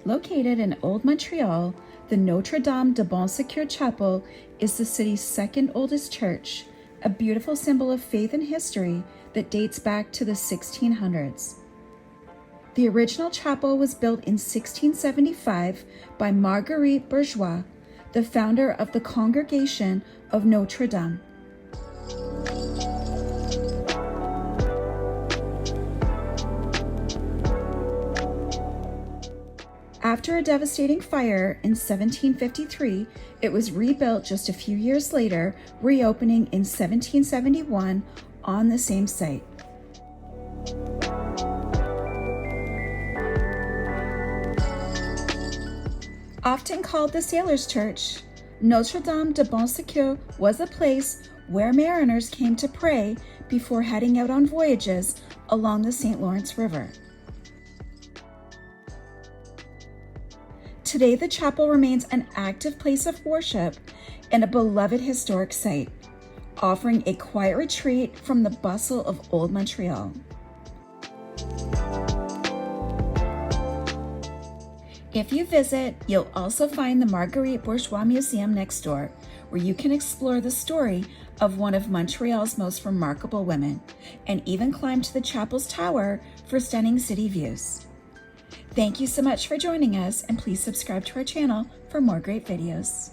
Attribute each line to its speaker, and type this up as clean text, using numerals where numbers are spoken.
Speaker 1: Located in Old Montreal, the Notre-Dame-de-Bonsecours Chapel is the city's second oldest church, a beautiful symbol of faith and history that dates back to the 1600s. The original chapel was built in 1675 by Marguerite Bourgeois, the founder of the Congregation of Notre-Dame. After a devastating fire in 1753, it was rebuilt just a few years later, reopening in 1771 on the same site. Often called the Sailors' Church, Notre-Dame-de-Bonsecours was a place where mariners came to pray before heading out on voyages along the St. Lawrence River. Today, the chapel remains an active place of worship and a beloved historic site, offering a quiet retreat from the bustle of Old Montreal. If you visit, you'll also find the Marguerite Bourgeois Museum next door, where you can explore the story of one of Montreal's most remarkable women, and even climb to the chapel's tower for stunning city views. Thank you so much for joining us, and please subscribe to our channel for more great videos.